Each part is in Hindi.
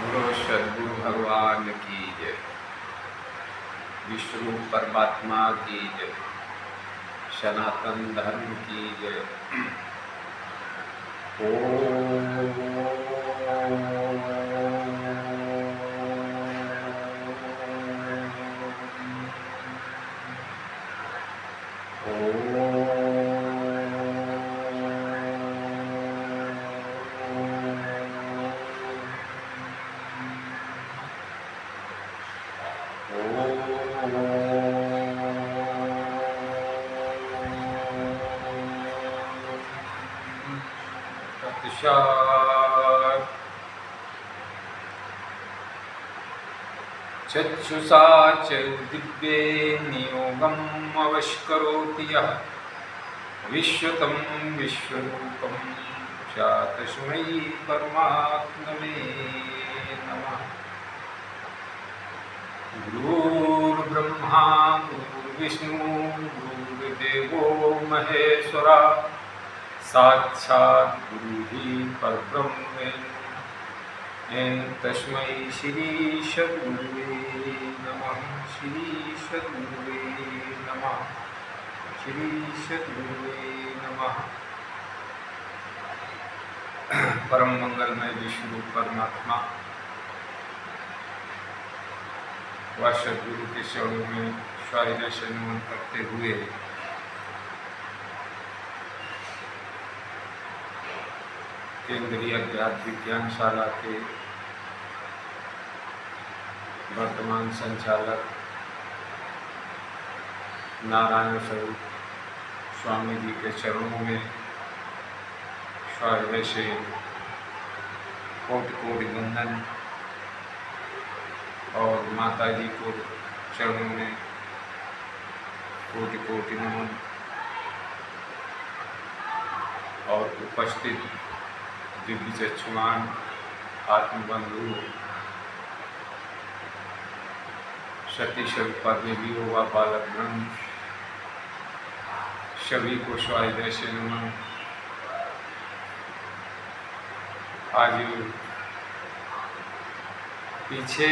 बोलो सद्गुरु भगवान की जय। विष्णु परमात्मा की जय। सनातन धर्म की जय। चक्षुषा च दिव्ये नियोगम् अवश्करोति यः विश्वतं विश्वरूपं च तस्मै परमात्मने नमः। गुरुर्ब्रह्मा गुरुर्विष्णु गुरुर्देवो महेश्वरा साक्षात् गुरुः परब्रह्म तस्मै श्री सद्गुरुवे नमः। श्री सद्गुरुवे नमः। श्री सद्गुरुवे नमः। परम मंगलमय विष्णु परमात्मा व सद्गुरु के चरणों में स्वाहृदय से नमन करते हुए केंद्रीय अध्यात्म विज्ञानशाला के वर्तमान संचालक नारायण स्वरूप स्वामी जी के चरणों में स्वाहृदय से कोटि कोटि वंदन और माता जी को चरणों में कोटि कोटि नमन और उपस्थित दिव्य चक्षुमान आत्मबंधु सती स्वरूपा देवियों व बालक ब्रह्म सभी को स्वाहृदय से नमन। आज पीछे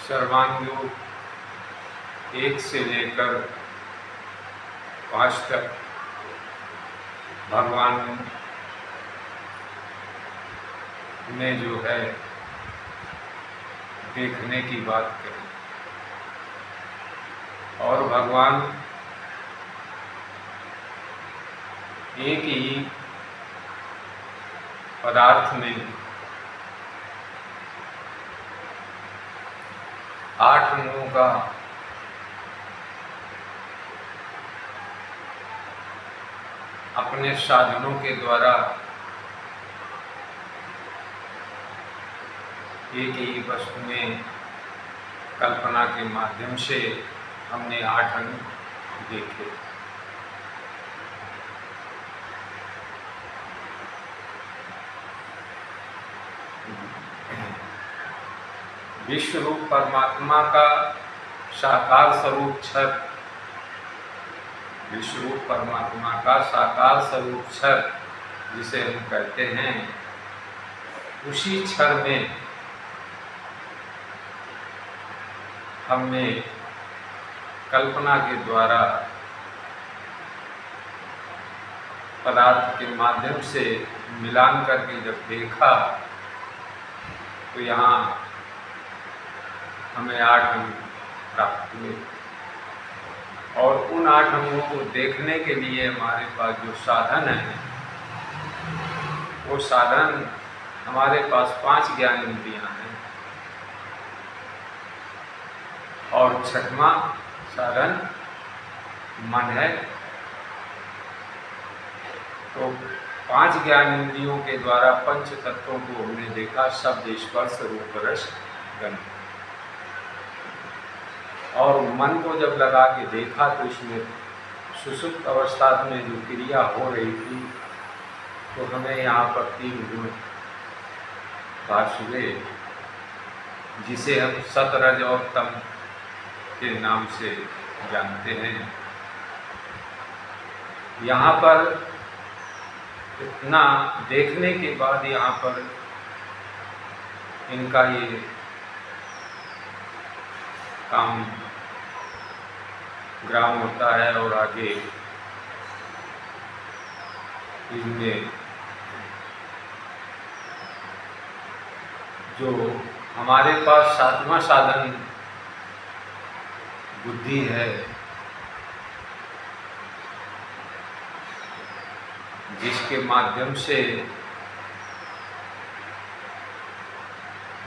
सर्वांग 1 से लेकर 5 तक भगवान ने जो है देखने की बात करी और भगवान एक ही पदार्थ में 8 अंगों का अपने साधनों के द्वारा एक ही वस्तु में कल्पना के माध्यम से हमने 8 अंग देखे। विश्व रूप परमात्मा का साकार स्वरूप क्षर, विश्व रूप परमात्मा का साकार स्वरूप क्षर जिसे हम कहते हैं, उसी क्षर में हमने कल्पना के द्वारा पदार्थ के माध्यम से मिलान करके जब देखा तो यहाँ हमें 8 अंग प्राप्त हुए और उन 8 अंगों को देखने के लिए हमारे पास जो साधन है वो साधन हमारे पास 5 ज्ञान इंद्रियां हैं और 6वां साधन मन है। तो 5 ज्ञान इंद्रियों के द्वारा पंच तत्वों को हमने देखा, शब्द स्पर्श रूप रस गंध, और मन को जब लगा के देखा तो इसमें सुषुप्त अवस्था में जो क्रिया हो रही थी तो हमें यहाँ पर 3 गुण पास हुए जिसे हम सत रज और तम के नाम से जानते हैं। यहाँ पर इतना देखने के बाद यहाँ पर इनका ये काम ग्राम होता है और आगे इनमें जो हमारे पास सातवां साधन बुद्धि है, जिसके माध्यम से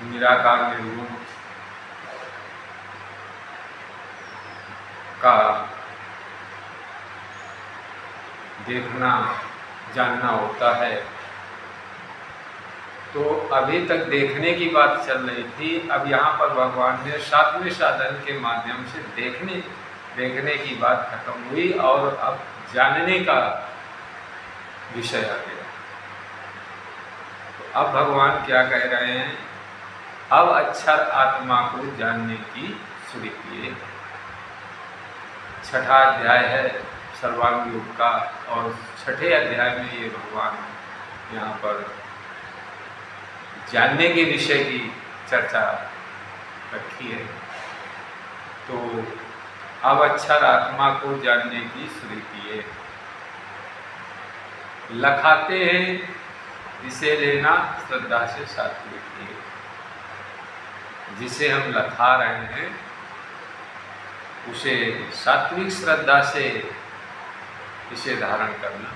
निराकार निर्गुण का देखना जानना होता है। तो अभी तक देखने की बात चल रही थी, अब यहाँ पर भगवान ने सातवें साधन के माध्यम से देखने की बात खत्म हुई और अब जानने का विषय आ गया। तो अब भगवान क्या कह रहे हैं, अब अक्षर आत्मा को जानने की स्मृति। छठा अध्याय है सर्वांग योग का और छठे अध्याय में ये भगवान यहाँ पर जानने के विषय की चर्चा रखी है। तो अब अक्षर आत्मा को जानने की स्मृति है। लखाते हैं इसे लेना श्रद्धा से सात्विक है। जिसे हम लखा रहे हैं उसे सात्विक श्रद्धा से इसे धारण करना।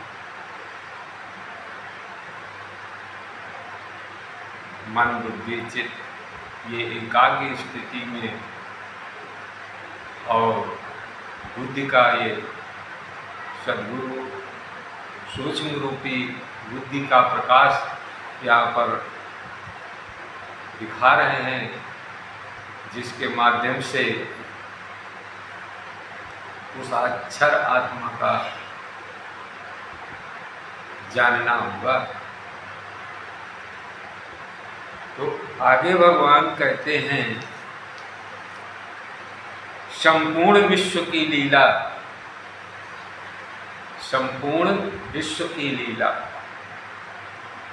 मन बुद्धि चित्त ये एकाग्र स्थिति में और बुद्धि का ये सद्गुरु सूक्ष्म रूपी बुद्धि का प्रकाश यहाँ पर दिखा रहे हैं, जिसके माध्यम से उस अक्षर आत्मा का जानना होगा। तो आगे भगवान कहते हैं, संपूर्ण विश्व की लीला, संपूर्ण विश्व की लीला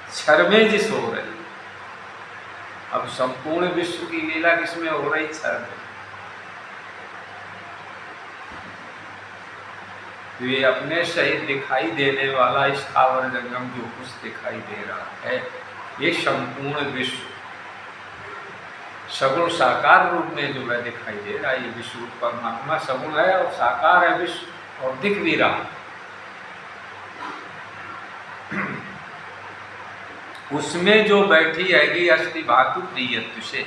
क्षर में जिस हो रही। अब संपूर्ण विश्व की लीला किसमें हो रही? क्षर में। तो ये अपने सहित दिखाई देने वाला स्थावर जंगम जो कुछ दिखाई दे रहा है, ये संपूर्ण विश्व सगुण साकार रूप में जो है दिखाई दे रहा है। ये विश्व परमात्मा सगुण है और साकार है विश्व, और दिख भी रहा। उसमें जो बैठी हैगी अस्थि भातु प्रियत्व से।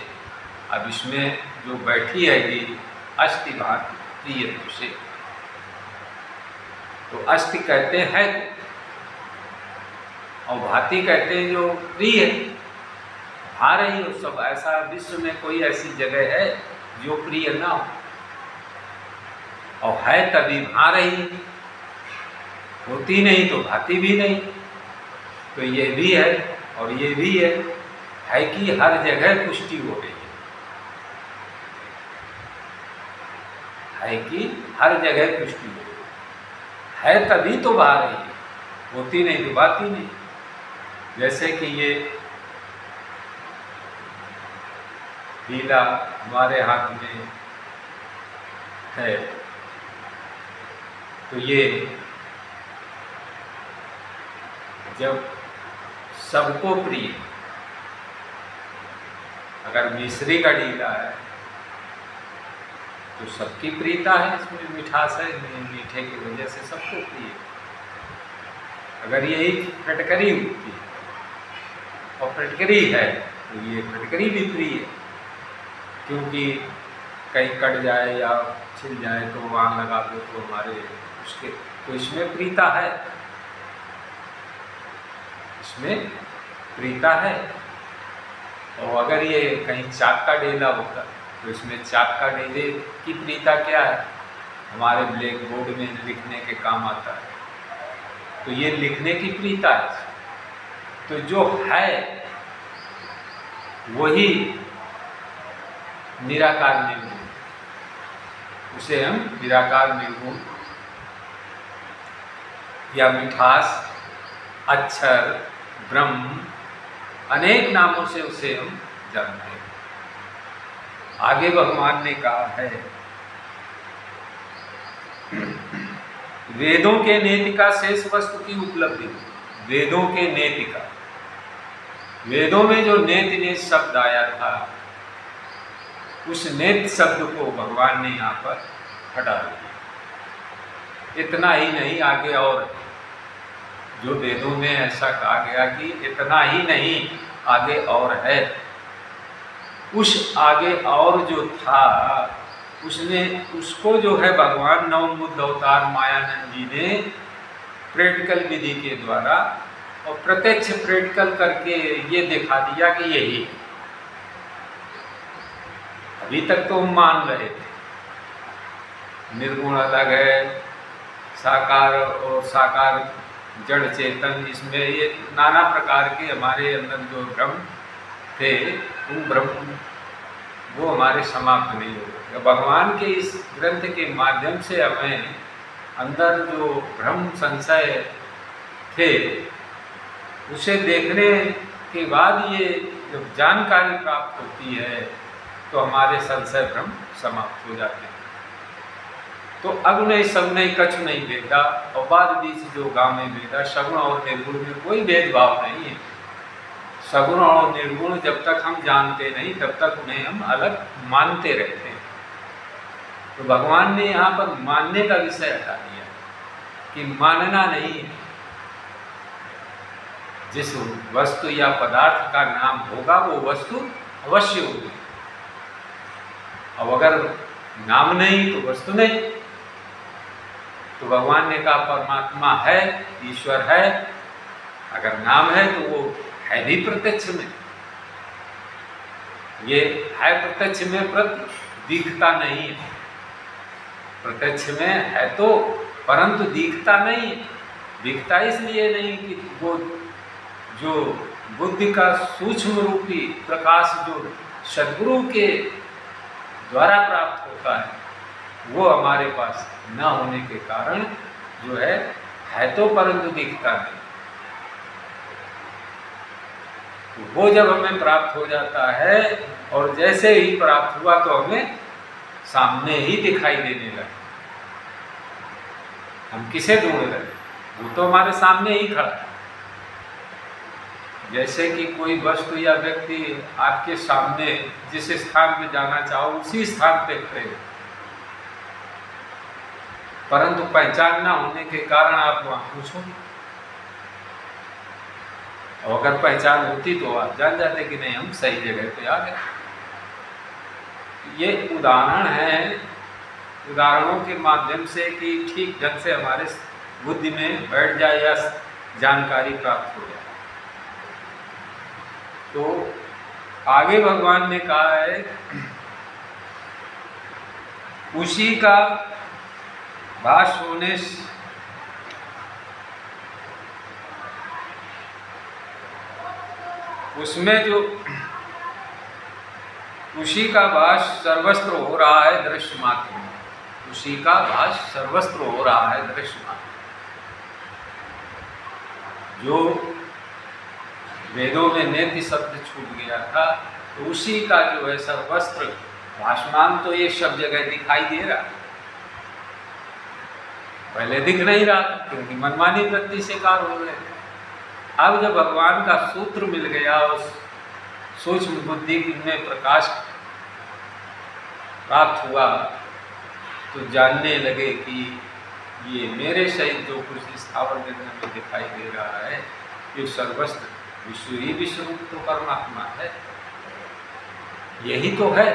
अब इसमें जो बैठी हैगी अस्थि भातु प्रियत्व से, तो अस्थि कहते हैं और भांति कहते हैं जो प्रिय है। भा रही हो सब, ऐसा विश्व में कोई ऐसी जगह है जो प्रिय ना हो, और है तभी भा रही, होती नहीं तो भाती भी नहीं। तो ये भी है और ये भी है कि हर जगह पुष्टि हो रही है कि हर जगह पुष्टि हो रही है, तभी तो भा रही है, होती नहीं तो भाती नहीं। जैसे कि ये लीला हमारे हाथ में है, तो ये जब सबको प्रिय, अगर मिश्री का लीला है तो सबकी प्रियता है, इसमें मिठास है, मीठे की वजह से सबको प्रिय। अगर यही फटकरी होती है और फटकरी है तो ये फटकरी भी प्रिय है, क्योंकि कहीं कट जाए या छिल जाए तो वहाँ लगा दो तो हमारे उसके, तो इसमें प्रीता है, इसमें प्रीता है। और अगर ये कहीं चाक का डेला होता तो इसमें चाक का डेले की प्रीता क्या है? हमारे ब्लैक बोर्ड में लिखने के काम आता है, तो ये लिखने की प्रीता है। तो जो है वही निराकार निर्गुण, उसे हम निराकार निर्गुण या मिठास, अक्षर, ब्रह्म, अनेक नामों से उसे हम जानते हैं। आगे भगवान ने कहा है, वेदों के नेतिका शेष वस्तु की उपलब्धि। वेदों के नेतिका, वेदों में जो नेति नेत शब्द आया था, उस नेत शब्द को भगवान ने यहाँ पर हटा दिया। इतना ही नहीं, आगे और जो वेदों में ऐसा कहा गया कि इतना ही नहीं, आगे और है। उस आगे और जो था, उसको जो है भगवान नवम बुद्ध अवतार मायानंद जी ने प्रैक्टिकल विधि के द्वारा और प्रत्यक्ष प्रैक्टिकल करके ये दिखा दिया कि यही है। अभी तक तो हम मान रहे थे निर्गुण अलग है, साकार और साकार जड़ चेतन, इसमें ये नाना प्रकार के हमारे अंदर जो भ्रम थे, उन भ्रम वो हमारे समाप्त नहीं हो गए। भगवान के इस ग्रंथ के माध्यम से हमें अंदर जो भ्रम संशय थे, उसे देखने के बाद ये जब जानकारी प्राप्त होती है तो हमारे संशय भ्रम समाप्त हो जाते हैं। तो अग्नि सग्नि कछु नहीं भेदा, और बाद बीच जो गाँव में भेदा, सगुण और निर्गुण में कोई भेदभाव नहीं है। सगुण और निर्गुण जब तक हम जानते नहीं, तब तक उन्हें हम अलग मानते रहते हैं। तो भगवान ने यहाँ पर मानने का विषय हटा दिया कि मानना नहीं है। जिस वस्तु या पदार्थ का नाम होगा वो वस्तु अवश्य होगी। अब अगर नाम नहीं तो वस्तु नहीं। तो भगवान ने कहा परमात्मा है, ईश्वर है, अगर नाम है तो वो है भी प्रत्यक्ष में। ये है प्रत्यक्ष में, प्रति दिखता नहीं है। प्रत्यक्ष में है तो, परंतु दिखता नहीं है। दिखता इसलिए नहीं कि वो जो बुद्धि का सूक्ष्म रूपी प्रकाश जो सद्गुरु के द्वारा प्राप्त होता है, वो हमारे पास न होने के कारण जो है तो परंतु दिखता नहीं। तो वो जब हमें प्राप्त हो जाता है, और जैसे ही प्राप्त हुआ तो हमें सामने ही दिखाई देने लगे। हम किसे ढूंढ रहे, वो तो हमारे सामने ही खड़ा है। जैसे कि कोई वस्तु या व्यक्ति आपके सामने जिस स्थान पे जाना चाहो उसी स्थान पे खड़े हो, परंतु पहचान ना होने के कारण आप वहां पूछोगे। और अगर पहचान होती तो आप जान जाते कि नहीं, हम सही जगह पे आ गए। ये उदाहरण है, उदाहरणों के माध्यम से कि ठीक ढंग से हमारे बुद्धि में बैठ जाए या जानकारी प्राप्त हो जाए। तो आगे भगवान ने कहा है, उसी का भास होने उसमें जो उसी का भास सर्वस्त्र हो रहा है दृश्य मात्र में। उसी का भास सर्वस्त्र हो रहा है दृश्य मात्र। जो वेदों में नेति शब्द छूट गया था, तो उसी का जो है सर्वस्त्र भासमान तो ये सब जगह दिखाई दे रहा है। पहले दिख नहीं रहा था क्योंकि मनमानी वृत्ति से कार हो गए। अब जब भगवान का सूत्र मिल गया, उस सूक्ष्म बुद्धि में प्रकाश प्राप्त हुआ, तो जानने लगे कि ये मेरे सहित जो कुछ स्थावर जगह में दिखाई दे रहा है, ये सर्वस्त्र विश्व ही विश्वरूप तो परमात्मा है, यही तो है।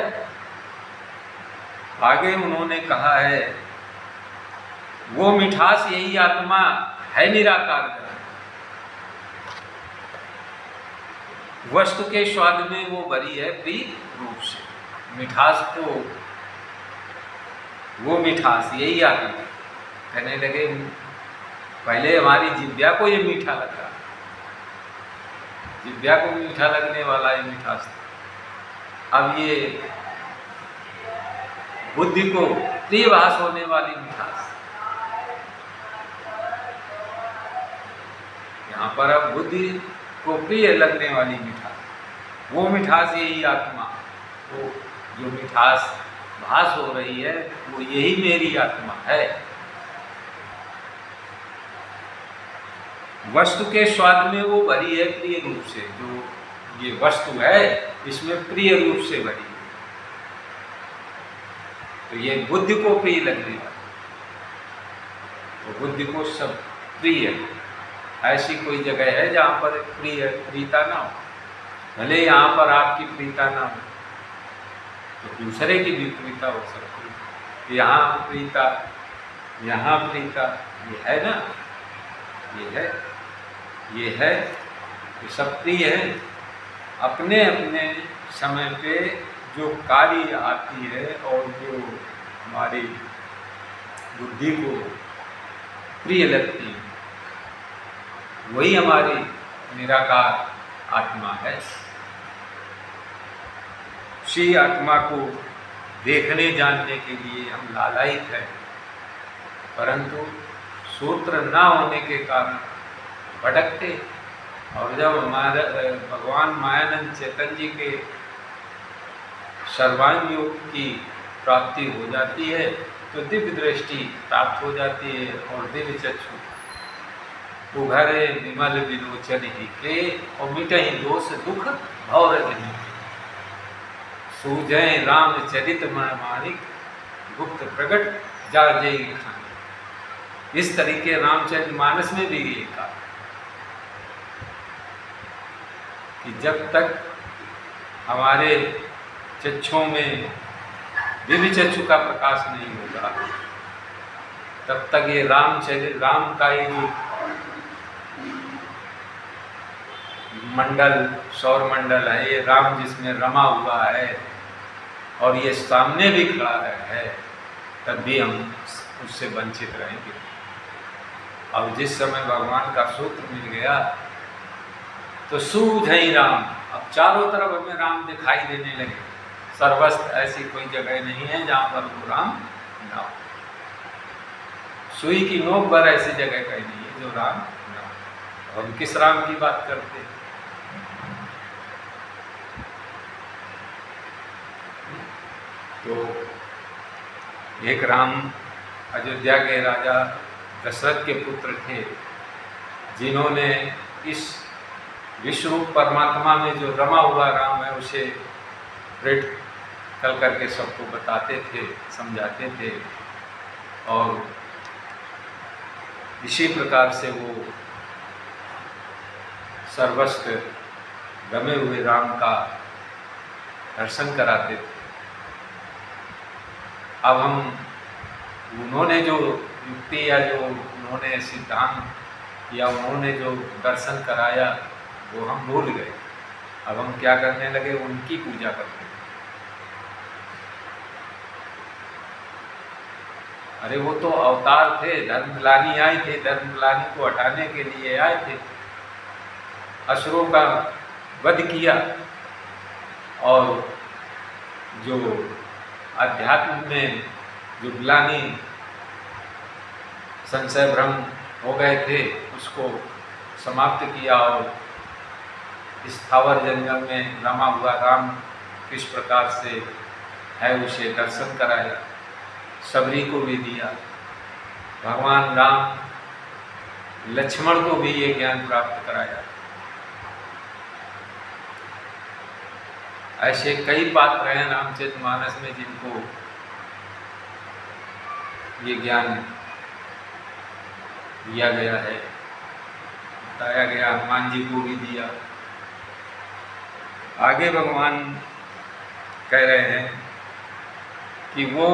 आगे उन्होंने कहा है, वो मिठास यही आत्मा है निराकार। वस्तु के स्वाद में वो भरी है प्रिय रूप से। मिठास को, वो मिठास यही आत्मा। कहने लगे पहले हमारी जिव्या को ये मीठा लगा, जिव्या को मीठा लगने वाला ये मिठास था। अब ये बुद्धि को प्रियभास होने वाली मिठास, यहाँ पर अब बुद्धि को प्रिय लगने वाली मिठास। वो मिठास यही आत्मा, वो जो मिठास भास हो रही है वो यही मेरी आत्मा है। वस्तु के स्वाद में वो भरी है प्रिय रूप से, जो ये वस्तु है इसमें प्रिय रूप से भरी है, तो ये बुद्धि को प्रिय लगने लगा, तो बुद्धि को सब प्रिय है। ऐसी कोई जगह है जहाँ पर प्रीता ना हो, भले यहाँ पर आपकी प्रीता ना हो तो दूसरे की भी प्रीता हो सकती है। यहाँ प्रीता, यहाँ प्रीता, ये है ना, ये है, ये सब प्रिय है। अपने अपने समय पे जो कार्य आती है और जो हमारी बुद्धि को प्रिय लगती है वही हमारी निराकार आत्मा है। उसी आत्मा को देखने जानने के लिए हम लालायित हैं, परंतु सूत्र ना होने के कारण भटकते। और जब हमारा भगवान मायानंद चैतन्य जी के सर्वांग योग की प्राप्ति हो जाती है तो दिव्य दृष्टि प्राप्त हो जाती है और दिव्य चक्षु उभरे विमल विलोचन ही के और मिटहि दोष दुख भव रजनी सूझे राम चरित माणिक गुप्त प्रकट जा जय खान। इस तरीके रामचरित मानस में भी ये कहा कि जब तक हमारे चक्षुओं में दिव्य चक्षु का प्रकाश नहीं होगा तब तक ये राम का ये जो मंडल सौर मंडल है, ये राम जिसमें रमा हुआ है और ये सामने भी खड़ा है, तब भी हम उससे वंचित रहेंगे। और जिस समय भगवान का सूत्र मिल गया तो सूझहि राम, अब चारों तरफ हमें राम दिखाई देने लगे। सर्वस्त्र ऐसी कोई जगह नहीं है जहाँ पर वो राम ना हो। सुई की नोक पर ऐसी जगह कहीं नहीं है जो राम ना हो। हम किस राम की बात करते हैं? तो एक राम अयोध्या के राजा दशरथ के पुत्र थे, जिन्होंने इस विश्वरूप परमात्मा में जो रमा हुआ राम है उसे प्रकट कर करके सबको बताते थे, समझाते थे। और इसी प्रकार से वो सर्वस्त्र रमे हुए राम का दर्शन कराते थे। अब हम उन्होंने जो युक्ति या जो उन्होंने सिद्धांत या उन्होंने जो दर्शन कराया वो हम भूल गए। अब हम क्या करने लगे? उनकी पूजा करते। अरे वो तो अवतार थे, धर्मग्लानी आए थे, धर्मग्लानी को हटाने के लिए आए थे, असुरों का वध किया और जो अध्यात्म में जो ग्लानि संशय भ्रम हो गए थे उसको समाप्त किया और स्थावर जंगल में रमा हुआ राम किस प्रकार से है उसे दर्शन कराया, सबरी को भी दिया। भगवान राम लक्ष्मण को भी ये ज्ञान प्राप्त कराया। ऐसे कई पात्र हैं रामचरितमानस में जिनको ये ज्ञान दिया गया है, बताया गया। हनुमान जी को भी दिया। आगे भगवान कह रहे हैं कि वो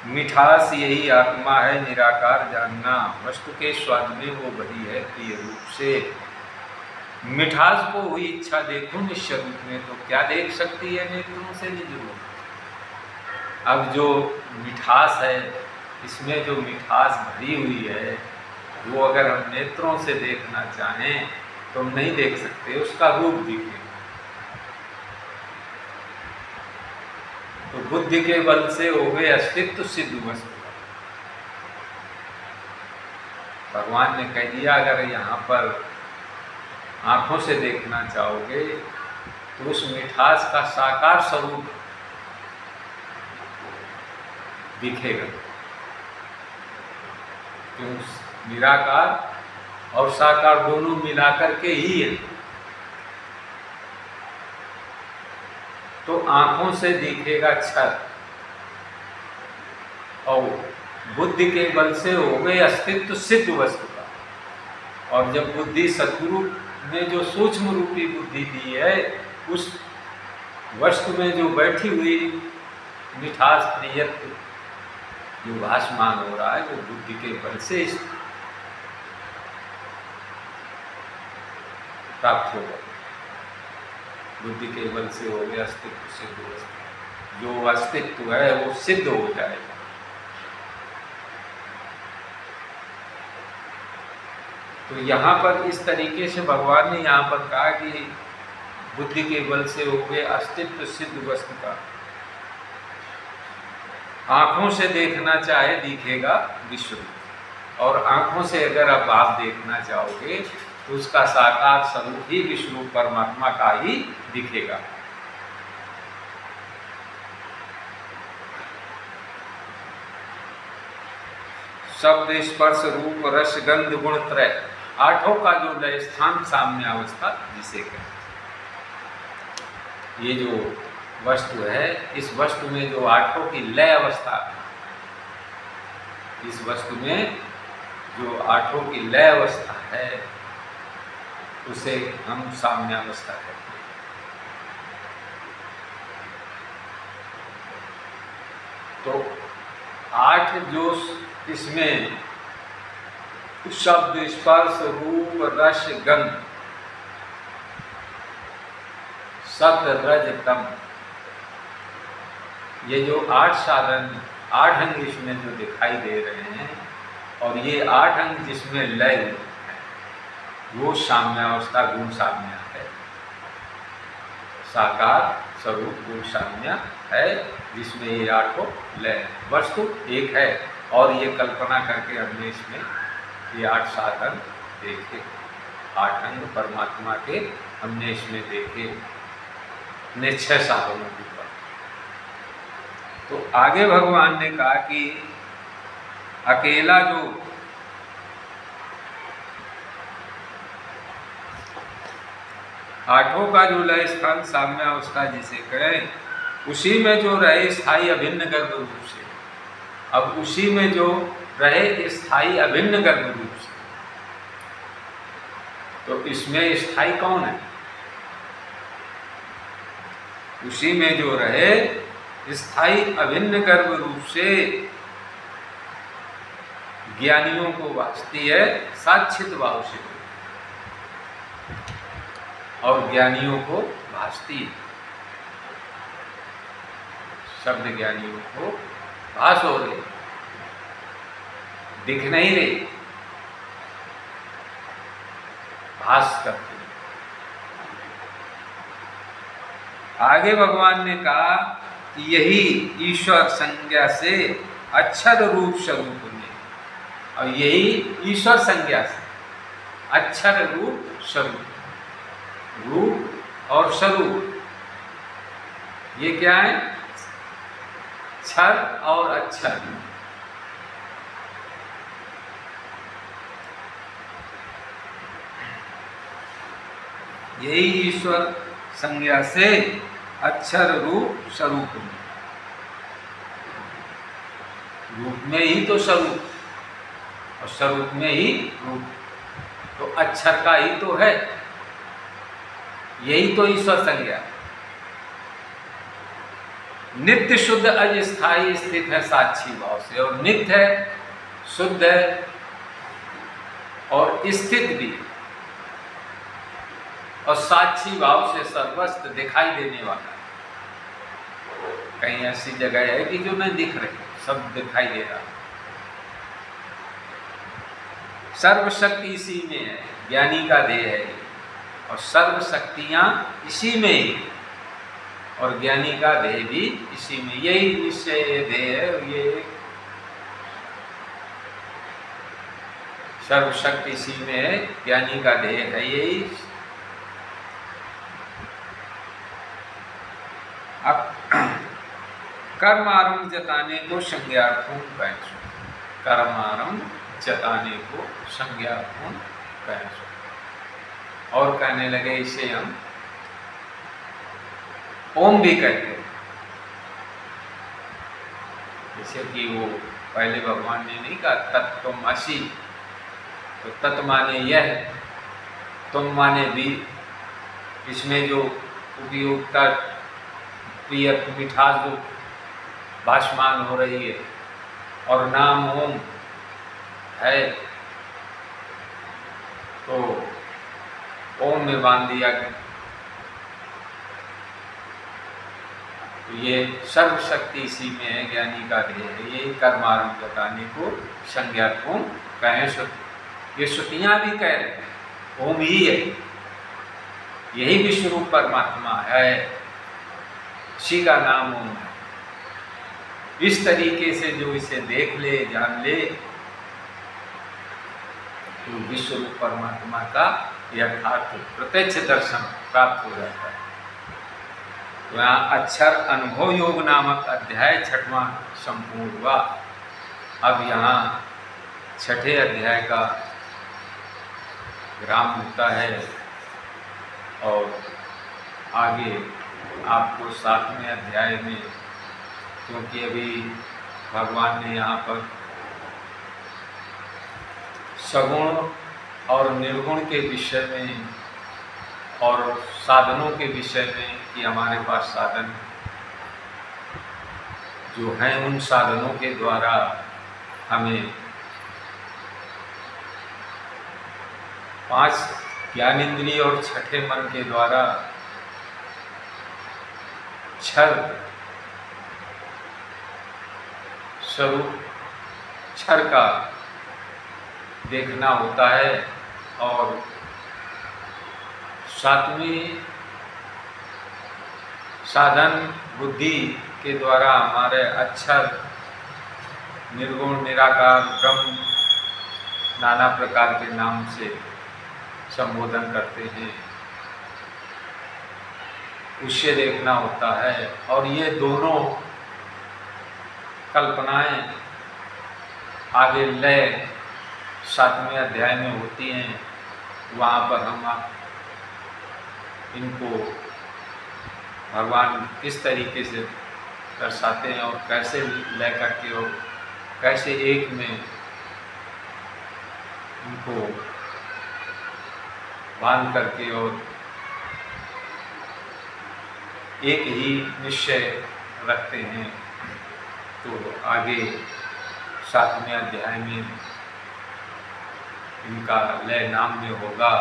मिठास यही आत्मा है, निराकार जानना, वस्तु के स्वाद में वो भरी है प्रिय रूप से। मिठास को हुई इच्छा देखो निश्चरूप में, तो क्या देख सकती है नेत्रों से निज रूप। अब जो मिठास है, इसमें जो मिठास भरी हुई है वो अगर हम नेत्रों से देखना चाहें तो हम नहीं देख सकते, उसका रूप दिखे। तो बुद्धि के बल से हो गए अस्तित्व सिद्ध वस्तु। भगवान ने कह दिया अगर यहाँ पर आँखों से देखना चाहोगे तो उस मिठास का साकार स्वरूप दिखेगा। क्यों? निराकार और साकार दोनों मिलाकर के ही है। तो आँखों से दिखेगा क्षर, और बुद्धि के बल से हो गए अस्तित्व सिद्ध वस्तु का। और जब बुद्धि सद्गुरु ने जो सूक्ष्म रूपी बुद्धि दी है, उस वस्तु में जो बैठी हुई मिठास प्रियत्व जो भासमान हो रहा है, वो बुद्धि के बल से प्राप्त होगा। बुद्धि के बल से हो गया अस्तित्व सिद्ध वस्तु। जो अस्तित्व है वो सिद्ध हो जाएगा। तो यहाँ पर इस तरीके से भगवान ने यहाँ पर कहा कि बुद्धि के बल से हो गए अस्तित्व सिद्ध वस्तु का। आँखों से देखना चाहे दिखेगा विश्व रूप, और आँखों से अगर अब आप देखना चाहोगे तो उसका साकार स्वरूप ही विश्व रूप परमात्मा का ही दिखेगा। शब्द स्पर्श रूप रस गंध गुण त्रय, आठों का जो लय स्थान साम्य अवस्था जिसे कहते। ये जो वस्तु है, इस वस्तु में जो आठों की लय अवस्था, इस वस्तु में जो आठों की लय अवस्था है, उसे हम साम्य अवस्था कहते हैं। तो आठ जो इसमें शब्द स्पर्श रूप रस गंध सप्त रज तम, ये जो आठ साधन, आठ अंग इसमें जो दिखाई दे रहे हैं, और ये आठ अंग जिसमें लय है, वो साम्यावस्था गुण साम्य है। साकार स्वरूप गुण साम्य है, जिसमें ये आठों लय वस्तु एक है। और ये कल्पना करके हमने इसमें ये आठ साधन देखे, आठ अंग परमात्मा के हमने इसमें देखे, निश्चय साधनों के ऊपर। तो आगे भगवान ने कहा कि अकेला जो आठों का जो लय स्थान साम्य अवस्था जिसे कहें, उसी में जो रहे स्थायी अभिन्न गर्भ रूप से। अब उसी में जो रहे स्थायी अभिन्न गर्भ रूप से, तो इसमें स्थायी कौन है? उसी में जो रहे स्थायी अभिन्न गर्भ रूप से ज्ञानियों को भासती है साक्षित भाव से, और ज्ञानियों को भासती है, शब्द ज्ञानियों को भास हो रही, दिख नहीं रही, भास करती। आगे भगवान ने कहा कि यही ईश्वर संज्ञा से अक्षर रूप स्वरूप में, और यही ईश्वर संज्ञा से अक्षर रूप स्वरूप, रूप और स्वरूप ये क्या है? क्षर और अक्षर। यही ईश्वर संज्ञा से अक्षर रूप स्वरूप में, रूप में ही तो स्वरूप, और स्वरूप में ही रूप, तो अक्षर का ही तो है, यही तो ईश्वर संज्ञा। नित्य शुद्ध अस्थायी स्थित है साक्षी भाव से, और नित्य है, शुद्ध है और स्थित भी, और साक्षी भाव से सर्वस्त्र दिखाई देने वाला। कहीं ऐसी जगह है कि जो नहीं दिख रही, सब दिखाई दे रहा। सर्वशक्ति इसी में है, ज्ञानी का देह है, और सर्व शक्तियां इसी में ही, और ज्ञानी का देह भी इसी में। यही निश्चय देह है, ये सर्वशक्ति इसी में है, ज्ञानी का देह है यही, कर्मारंभ जताने को संज्ञार्थों कहें। कर्मारंभ जताने को संज्ञार्थों कहें। और कहने लगे इसे हम ओम भी कहते हैं। जैसे कि वो पहले भगवान ने नहीं कहा तत्त्वमसि, तो तत् माने यह, तुम माने भी। इसमें जो उपयोगिता प्रिय मिठास जो भाषमान हो रही है, और नाम ओम है, तो ओम में बांध दिया गया। तो ये सर्वशक्ति इसी में है, ज्ञानी का ध्येय है। ये कर्मारंभ बताने को संज्ञार्थों कहें श्रुति। ये श्रुतियाँ भी कह रहे हैं ओम ही है, यही विश्वरूप परमात्मा है, इसी का नाम ओम है। इस तरीके से जो इसे देख ले, जान ले, तो विश्वरूप परमात्मा का यथार्थ प्रत्यक्ष दर्शन प्राप्त हो जाता है। तो यहाँ अक्षर अनुभव योग नामक अध्याय 6वां संपूर्ण हुआ। अब यहाँ 6ठे अध्याय का विराम होता है, और आगे आपको 7वें अध्याय में, क्योंकि अभी भगवान ने यहाँ पर सगुण और निर्गुण के विषय में और साधनों के विषय में, कि हमारे पास साधन जो हैं, उन साधनों के द्वारा हमें 5 ज्ञानेंद्रिय और 6ठे मन के द्वारा क्षर स्वरूप क्षर का देखना होता है, और 7वीं साधन बुद्धि के द्वारा हमारे अक्षर, निर्गुण, निराकार, ब्रह्म नाना प्रकार के नाम से संबोधन करते हैं, उसे देखना होता है। और ये दोनों कल्पनाएं आगे लय 7वें अध्याय में होती हैं। वहाँ पर हम इनको भगवान किस तरीके से दर्शाते हैं, और कैसे लय करके और कैसे एक में इनको बांध करके और एक ही निश्चय रखते हैं। तो आगे 7वें अध्याय में इनका लय नाम में होगा।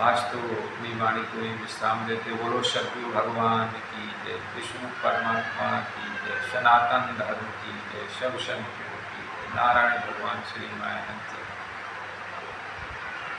आज तो अपनी वाणी को ही विश्राम देते। बोलो सद्गुरु भगवान की जय, विष्णु परमात्मा की जय, सनातन धर्म की जय, शिव शंकर की जय, नारायण भगवान श्री नारायण।